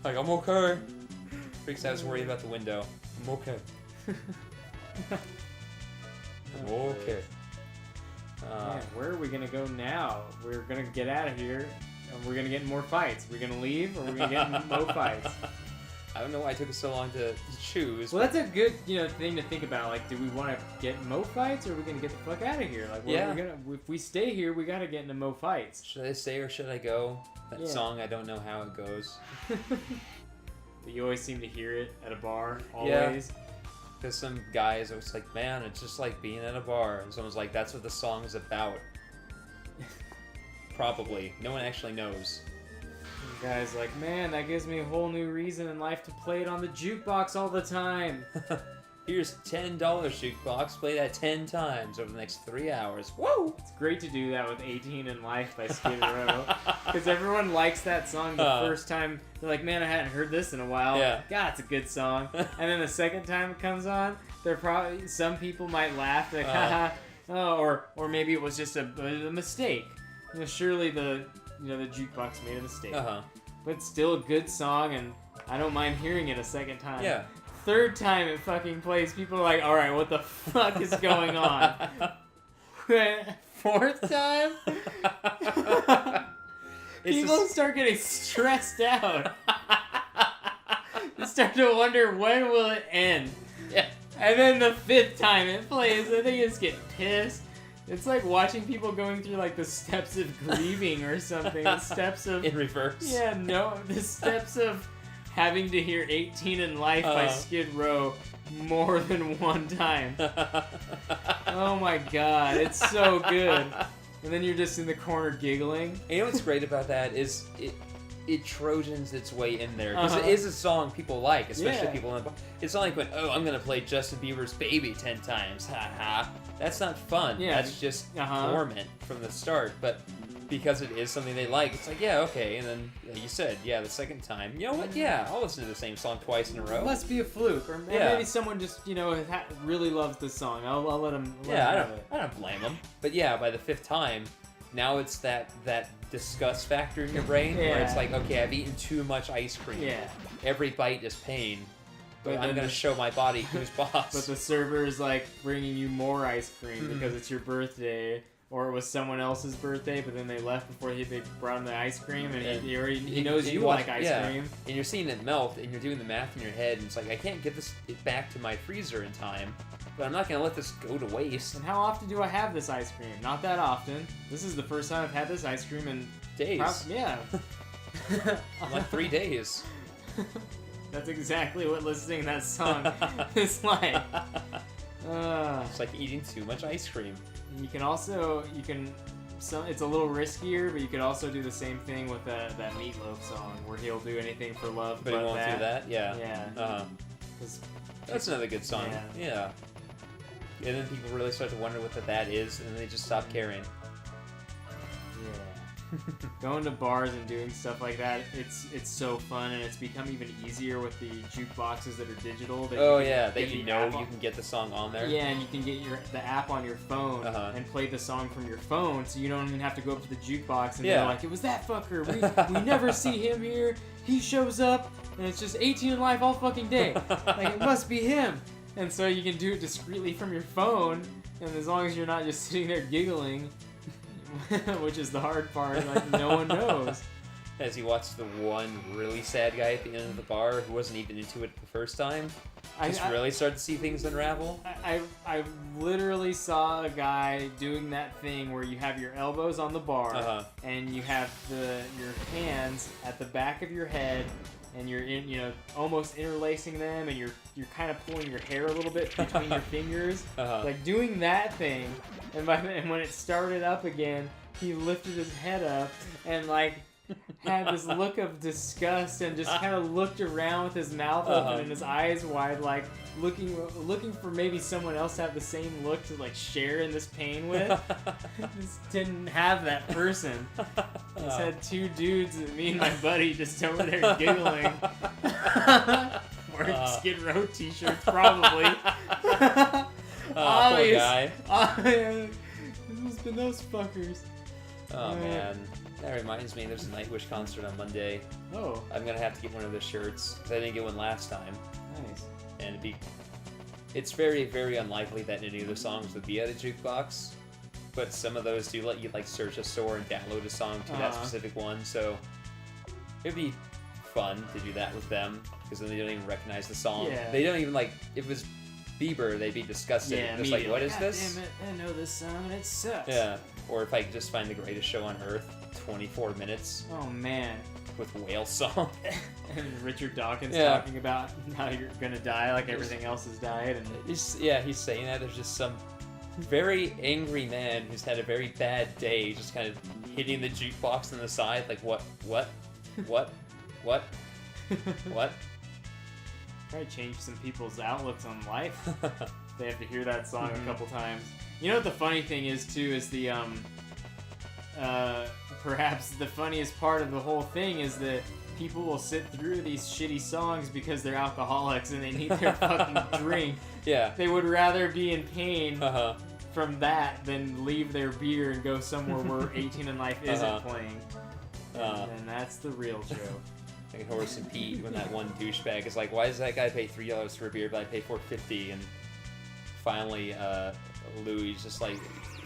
Like, I'm okay. Freaks out, is worried about the window. I'm okay. I'm okay. Man, where are we gonna go now? We're gonna get out of here, and we're gonna get in more fights. We're gonna leave, or we're gonna get in more fights. I don't know why it took us so long to choose. Well, that's a good, thing to think about. Like, do we want to get mo fights, or are we gonna get the fuck out of here? Like, if we stay here, we gotta get into mo fights. Should I stay or should I go? That song, I don't know how it goes. But you always seem to hear it at a bar, always. Yeah. Because some guys, I was like, man, it's just like being at a bar. And someone's like, that's what the song's about. Probably. No one actually knows. The guy's like, man, that gives me a whole new reason in life to play it on the jukebox all the time. Here's $10 jukebox. Play that 10 times over the next 3 hours. Woo! It's great to do that with 18 in Life by Skid Row. Because everyone likes that song the first time. They're like, man, I hadn't heard this in a while. Yeah. God, it's a good song. And then the second time it comes on, some people might laugh. Like, haha. Oh, or maybe it was just a mistake. Surely the jukebox made a mistake. But it's still a good song, and I don't mind hearing it a second time. Yeah. Third time it fucking plays, people are like, alright, what the fuck is going on? Fourth time? People start getting stressed out. They start to wonder, when will it end? Yeah. And then the fifth time it plays, and they just get pissed. It's like watching people going through like the steps of grieving or something. The steps of... In reverse. Yeah, no, the steps of having to hear 18 in Life by Skid Row more than one time. Oh my god, it's so good. And then you're just in the corner giggling. And you know what's great about that is it Trojans its way in there. Because it is a song people like, especially people in the... It's not like when, I'm going to play Justin Bieber's Baby 10 times. Ha ha. That's not fun. Yeah. That's just torment from the start. But because it is something they like, it's like, yeah, okay. And then, like you said, the second time, you know what? Yeah, I'll listen to the same song twice in a row. It must be a fluke. Or maybe someone just, really loves the song. I'll let them I don't blame them. But yeah, by the fifth time, now it's that disgust factor in your brain where it's like, okay, I've eaten too much ice cream. Yeah. Every bite is pain. But I'm going to show my body who's boss. But the server is like bringing you more ice cream because it's your birthday. Or it was someone else's birthday, but then they left before they brought him the ice cream, and he knows you like ice cream. And you're seeing it melt, and you're doing the math in your head, and it's like, I can't get it back to my freezer in time, but I'm not going to let this go to waste. And how often do I have this ice cream? Not that often. This is the first time I've had this ice cream in... Days. Yeah. Like 3 days. That's exactly what listening to that song is like. It's like eating too much ice cream. You can also, it's a little riskier, but you could also do the same thing with that Meatloaf song, where he'll do anything for love, but he won't do that? Yeah. Yeah. That's another good song. Yeah. And then people really start to wonder what that is, and then they just stop caring. Yeah. Going to bars and doing stuff like that, it's so fun, and it's become even easier with the jukeboxes that are digital. That you can get the song on there. Yeah, and you can get the app on your phone and play the song from your phone, so you don't even have to go up to the jukebox and they're like, it was that fucker. We never see him here. He shows up, and it's just 18 in Life all fucking day. Like, it must be him. And so you can do it discreetly from your phone, and as long as you're not just sitting there giggling, which is the hard part, like, no one knows. As you watch the one really sad guy at the end of the bar who wasn't even into it the first time, really start to see things unravel. I literally saw a guy doing that thing where you have your elbows on the bar and you have your hands at the back of your head, and you're almost interlacing them, and you're kind of pulling your hair a little bit between your fingers, like doing that thing. And when it started up again, he lifted his head up and like had this look of disgust and just kind of looked around with his mouth open and his eyes wide, like looking for maybe someone else to have the same look to like share in this pain with. Just didn't have that person. Just had two dudes, me and my buddy, just over there giggling. Wearing Skid Row t-shirts, probably. Poor guy. It must have been those fuckers. Oh, man. That reminds me, there's a Nightwish concert on Monday. Oh. I'm gonna have to get one of the shirts because I didn't get one last time. Nice. And it's very, very unlikely that any of the songs would be at a jukebox. But some of those do let you like search a store and download a song to that specific one. So it'd be fun to do that with them because then they don't even recognize the song. Yeah. They don't even like if it was Bieber, they'd be disgusted. Yeah, just like, what is this? Damn it, I know this song and it sucks. Yeah. Or if I could just find the greatest show on earth, 24 minutes. Oh man. With whale song. And Richard Dawkins talking about how you're gonna die like everything else has died. And he's saying that. There's just some very angry man who's had a very bad day, just kind of hitting the jukebox on the side, like what? Probably change some people's outlooks on life. They have to hear that song a couple times. You know what the funny thing is too is the perhaps the funniest part of the whole thing is that people will sit through these shitty songs because they're alcoholics and they need their fucking drink. Yeah. They would rather be in pain from that than leave their beer and go somewhere where 18 in Life isn't playing. And that's the real joke. Like Horace and Pete when that one douchebag is like, why does that guy pay $3 for a beer but I pay $4.50? And finally, Louie's just like,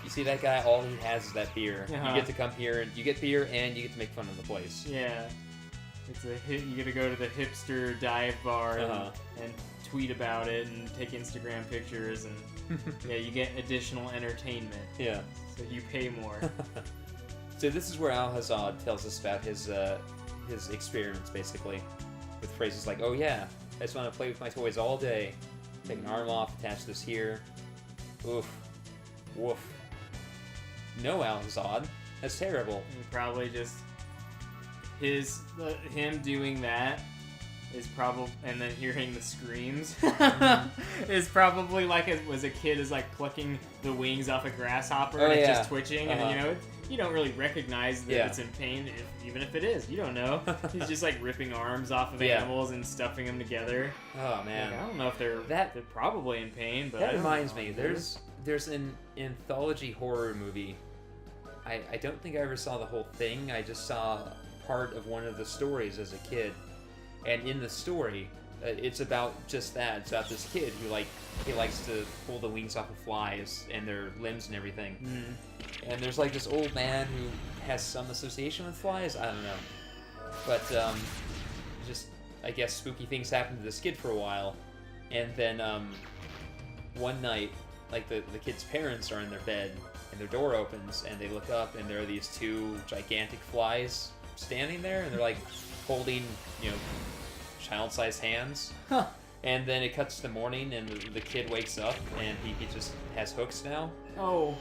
you see that guy? All he has is that beer. You get to come here and you get beer and you get to make fun of the place. Yeah. It's a hit. You get to go to the hipster dive bar and tweet about it and take Instagram pictures and yeah, you get additional entertainment. Yeah. So you pay more. So this is where Al-Hazad tells us about his experiments, basically, with phrases like, "Oh yeah, I just want to play with my toys all day. Take an arm off, attach this here. Oof, woof." No, Al-Hazad, that's terrible. And probably just him doing that is probably, and then hearing the screams is probably like as a kid is like plucking the wings off a grasshopper and it's just twitching and you know you don't really recognize that it's in pain even if it is, you don't know. He's just like ripping arms off of animals and stuffing them together. Oh man, like, I don't know if they're probably in pain, but that reminds me, there's an anthology horror movie. I don't think I ever saw the whole thing. I just saw part of one of the stories as a kid. And in the story, it's about just that. It's about this kid who he likes to pull the wings off of flies and their limbs and everything. And there's like this old man who has some association with flies. I don't know, but just I guess spooky things happen to this kid for a while, and then one night, like the kid's parents are in their bed and their door opens and they look up and there are these two gigantic flies standing there and they're like holding, child-sized hands. And then it cuts to morning and the kid wakes up and he just has hooks now. Oh.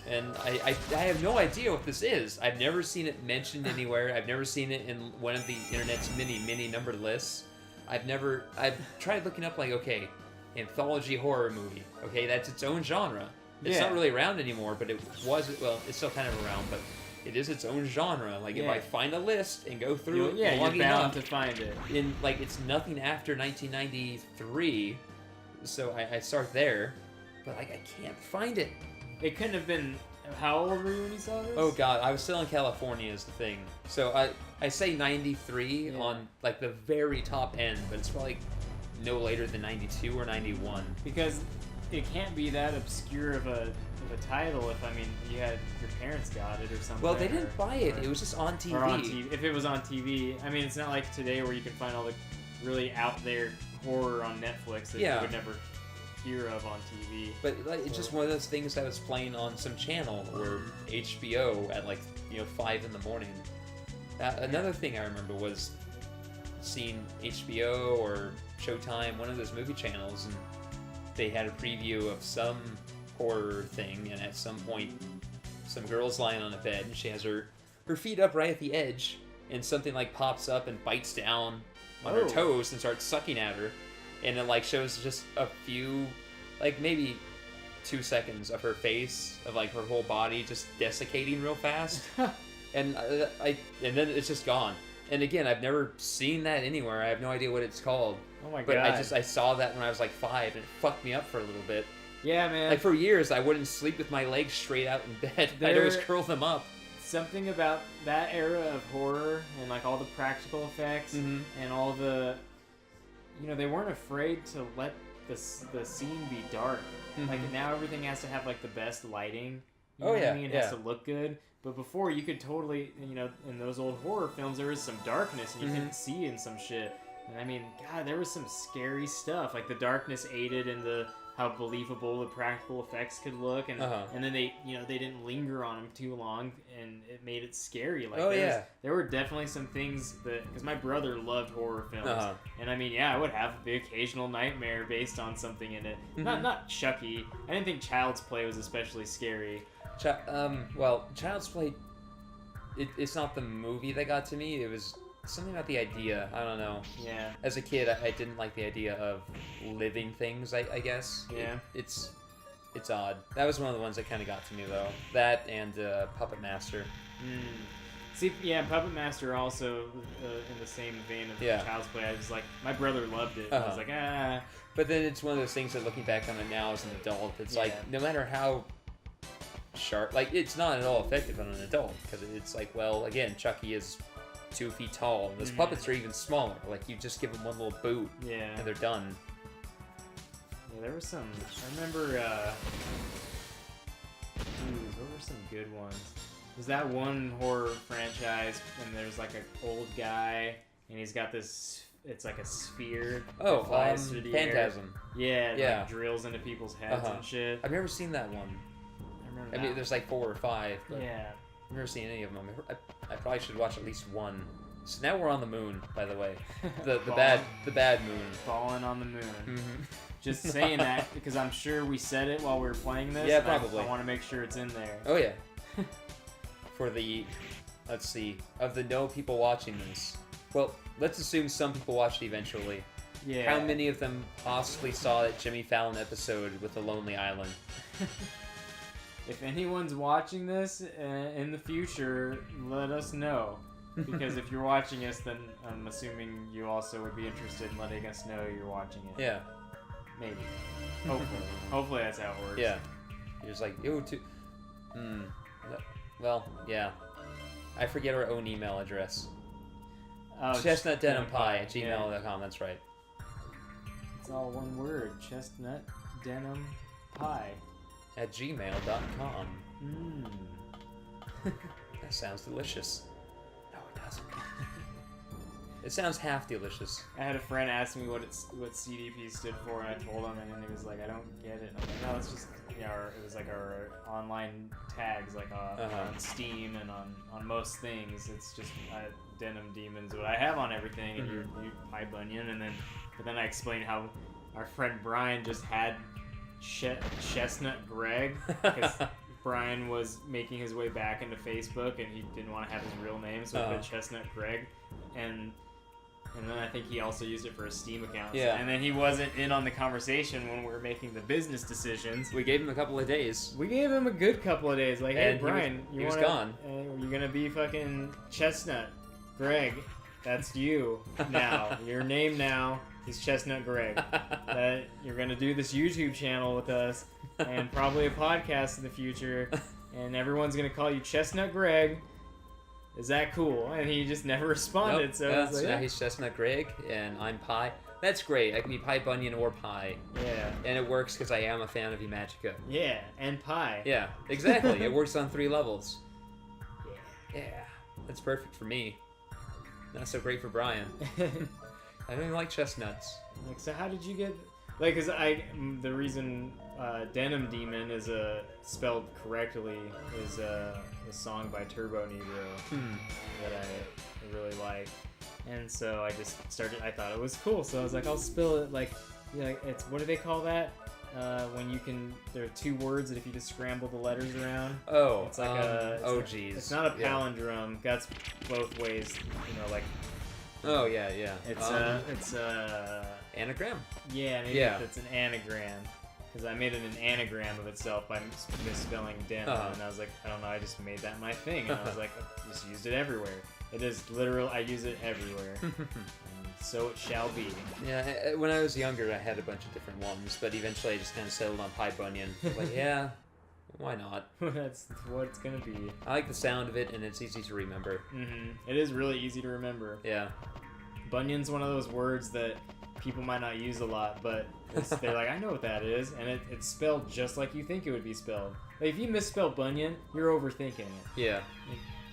And I have no idea what this is. I've never seen it mentioned anywhere. I've never seen it in one of the internet's many numbered lists. I've tried looking up okay, anthology horror movie. Okay, that's its own genre. It's not really around anymore, but it's still kind of around, but it is its own genre. If I find a list and go through it, you're bound to find it. It's nothing after 1993, so I start there, but I can't find it. It couldn't have been. How old were you when you saw this? Oh god, I was still in California is the thing. So I say 93 on the very top end, but it's probably no later than 92 or 91. Because it can't be that obscure of a title if you had your parents got it or something. Well, they didn't buy it. It was just on TV. Or on TV. If it was on TV, it's not like today where you can find all the really out there horror on Netflix that you would never hear of on TV. But it's just one of those things that was playing on some channel or HBO at 5 in the morning. Another thing I remember was seeing HBO or Showtime, one of those movie channels, and they had a preview of some horror thing, and at some point some girl's lying on a bed and she has her feet up right at the edge and something pops up and bites down on her toes and starts sucking at her, and it shows just a few maybe 2 seconds of her face of her whole body just desiccating real fast. and then it's just gone. And again, I've never seen that anywhere. I have no idea what it's called. Oh my god. But I saw that when I was 5 and it fucked me up for a little bit. Yeah, man. For years, I wouldn't sleep with my legs straight out in bed. I'd always curl them up. something about that era of horror and like all the practical effects and all the, they weren't afraid to let the scene be dark. Like now everything has to have like the best lighting. You know what I mean? It has to look good. But before you could totally, in those old horror films there was some darkness and you couldn't see in some shit. And I mean, God, there was some scary stuff. Like the darkness aided in how believable the practical effects could look, and then they didn't linger on them too long, and it made it scary. Like there were definitely some things because my brother loved horror films, and I mean, I would have the occasional nightmare based on something in it. Not Chucky. I didn't think Child's Play was especially scary. Well, Child's Play, it's not the movie that got to me. It was something about the idea. I don't know. Yeah. As a kid, I didn't like the idea of living things, I guess. Yeah. It's odd. That was one of the ones that kind of got to me, though. That and Puppet Master. See, Puppet Master also in the same vein of Child's Play. I was like, my brother loved it. I was like, ah. But then it's one of those things that looking back on it now as an adult, it's like, no matter how sharp, like, it's not at all effective on an adult, because it's like, well, again, Chucky is 2 feet tall, and those puppets are even smaller. Like, you just give them one little boot, and they're done. Yeah, there were some. I remember. What were some good ones? There's that one horror franchise, and there's like an old guy, and he's got this. It's like a sphere. Oh, Phantasm. Yeah, like drills into people's heads and shit. I've never seen that one. I mean, there's like 4 or 5. But I've never seen any of them. I probably should watch at least one. So now we're on the moon, by the way. The bad moon. Falling on the moon. Just saying that because I'm sure we said it while we were playing this. Yeah, probably. I want to make sure it's in there. Oh yeah. For the, let's see, of the no people watching this. Well, let's assume some people watched it eventually. Yeah. How many of them possibly saw that Jimmy Fallon episode with the Lonely Island? If anyone's watching this in the future, let us know. Because if you're watching us, then I'm assuming you also would be interested in letting us know you're watching it. Yeah. Maybe. Hopefully. Hopefully that's how it works. Yeah. You're just like, ew, well, yeah. I forget our own email address. ChestnutDenimPie@gmail.com, that's right. It's all one word. ChestnutDenimPie@gmail.com. That sounds delicious. No, it doesn't. It sounds half delicious. I had a friend ask me what CDP stood for, and I told him, and then he was like, "I don't get it." And I'm like, "No, it's just it was like our online tags, like on Steam and on most things. It's just Denim Demons, what I have on everything, and you Pie Bunyan, but then I explained how our friend Brian just had Chestnut Greg because Brian was making his way back into Facebook and he didn't want to have his real name, so he put Chestnut Greg, and then I think he also used it for a Steam account. Yeah. And then he wasn't in on the conversation when we were making the business decisions. We gave him a couple of days. We gave him a good couple of days. Like, hey, Brian, he was gone. You're gonna be fucking Chestnut Greg. That's you now. Your name now is Chestnut Greg. You're gonna do this YouTube channel with us and probably a podcast in the future, and everyone's gonna call you Chestnut Greg. Is that cool? And he just never responded. Nope. So, now he's Chestnut Greg, and I'm Pie. That's great. I can be Pie Bunyan or Pie. Yeah. And it works because I am a fan of Imagica. Yeah, and Pie. Yeah, exactly. It works on 3 levels. Yeah. That's perfect for me. Not so great for Brian. I don't even like chestnuts. Like, so how did you get... Like, because the reason Denim Demon is spelled correctly is a song by Turbo Negro that I really like. And so I just I thought it was cool, so I was like, I'll spell it like it's, what do they call that? When you can, there are 2 words that if you just scramble the letters around. Oh, it's like geez. It's not a palindrome. That's both ways, like. Oh yeah. It's anagram. Yeah, maybe it's an anagram. Because I made it an anagram of itself by misspelling denim, and I was like, I don't know, I just made that my thing, and I was like, I just used it everywhere. It is literal. I use it everywhere. So it shall be. Yeah, when I was younger, I had a bunch of different ones, but eventually I just kind of settled on Pie Bunyan. Like, yeah, Why not? That's what it's gonna be. I like the sound of it, and it's easy to remember. It is really easy to remember. Yeah. Bunion's one of those words that people might not use a lot, but they're like, I know what that is, and it's spelled just like you think it would be spelled. Like, if you misspell Bunyan, you're overthinking it. Yeah.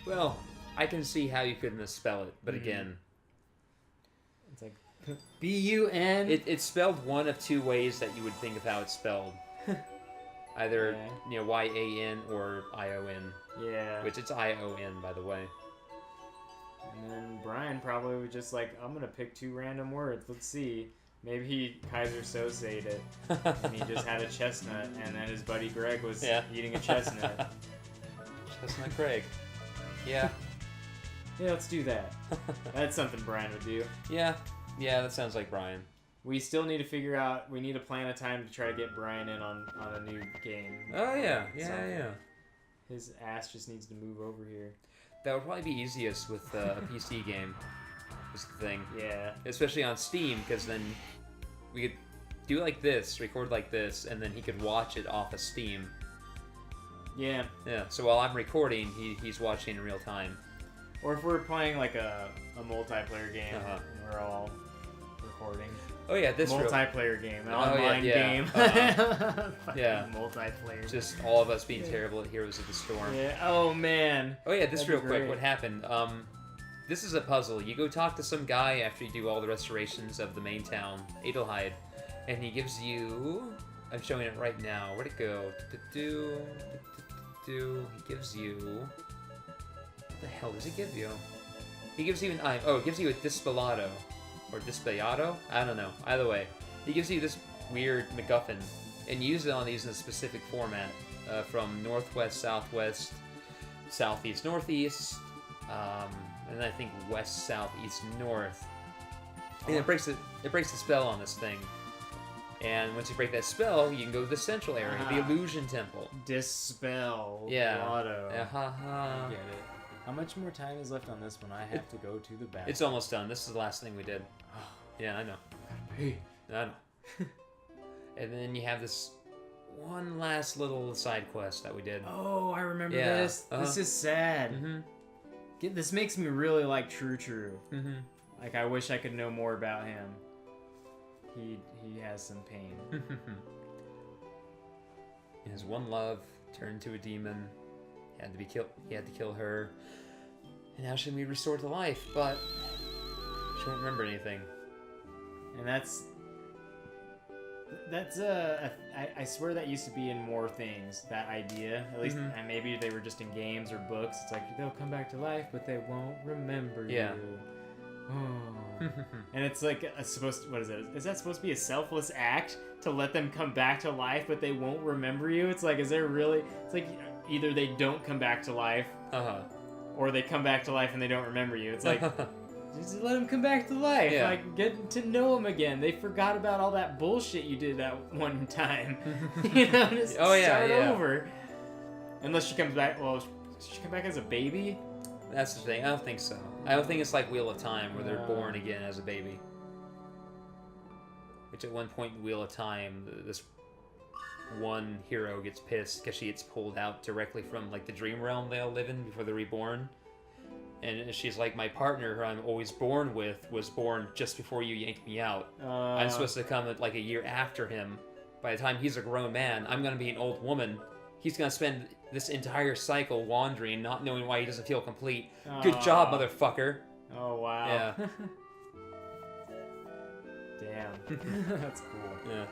Well, I can see how you could misspell it, but again... It's like, B-U-N? It's spelled one of two ways that you would think of how it's spelled. Either, Y-A-N or I-O-N. Yeah. Which it's I-O-N, by the way. And then Brian probably was just like, I'm going to pick 2 random words. Let's see. Maybe he Kaiser Sose'd it. And he just had a chestnut. And then his buddy Greg was eating a chestnut. Chestnut Greg. Yeah. Yeah, let's do that. That's something Brian would do. Yeah. Yeah, that sounds like Brian. We still need to figure out, we need to plan a time to try to get Brian in on a new game. Oh, yeah. Yeah. His ass just needs to move over here. That would probably be easiest with a PC game, is the thing. Yeah. Especially on Steam, because then we could do like this, record like this, and then he could watch it off of Steam. Yeah. Yeah, so while I'm recording, he's watching in real time. Or if we're playing like a multiplayer game, and we're all recording. Oh yeah, this multiplayer game, an online game. Yeah, multiplayer. Just all of us being terrible at Heroes of the Storm. Yeah. Oh man. Oh yeah, this real quick. What happened? This is a puzzle. You go talk to some guy after you do all the restorations of the main town, Adelheid, and he gives you. I'm showing it right now. Where'd it go? He gives you. What the hell does he give you? He gives you an it gives you a Dispellado. Or Dispellado? I don't know. Either way. He gives you this weird MacGuffin, and you use it on these in a specific format. From northwest, southwest, southeast, northeast, and I think west, south, east, north. And it breaks the spell on this thing. And once you break that spell, you can go to the central area, the Illusion Temple. Dispel. Yeah. Lotto. I get it. How much more time is left on this one? I have to go to the bathroom. It's almost done. This is the last thing we did. Yeah, I know. Hey. I know. And then you have this one last little side quest that we did. Oh, I remember this. This is sad. This makes me really like True. Like, I wish I could know more about him. He has some pain. His one love turned to a demon. He had to kill her. And now she'll be restored to life, but she won't remember anything. And that's I swear that used to be in more things, that idea. At least, and maybe they were just in games or books. It's like, they'll come back to life, but they won't remember you. Oh. And it's like what is it? Is that supposed to be a selfless act to let them come back to life, but they won't remember you? It's like, is there really? It's like either they don't come back to life, or they come back to life and they don't remember you. It's like, just let them come back to life. Yeah. Like, get to know them again. They forgot about all that bullshit you did that one time. Just start over. Unless she comes back. Well, she come back as a baby. That's the thing. I don't think so. I don't think it's like Wheel of Time where they're born again as a baby. Which at one point in Wheel of Time, this one hero gets pissed because she gets pulled out directly from like the dream realm they all live in before they're reborn. And she's like, my partner, who I'm always born with, was born just before you yanked me out. I'm supposed to come like a year after him. By the time he's a grown man, I'm going to be an old woman. He's going to spend this entire cycle wandering, not knowing why he doesn't feel complete. Good job, motherfucker. Oh, wow. Yeah. Damn. That's cool. Yeah.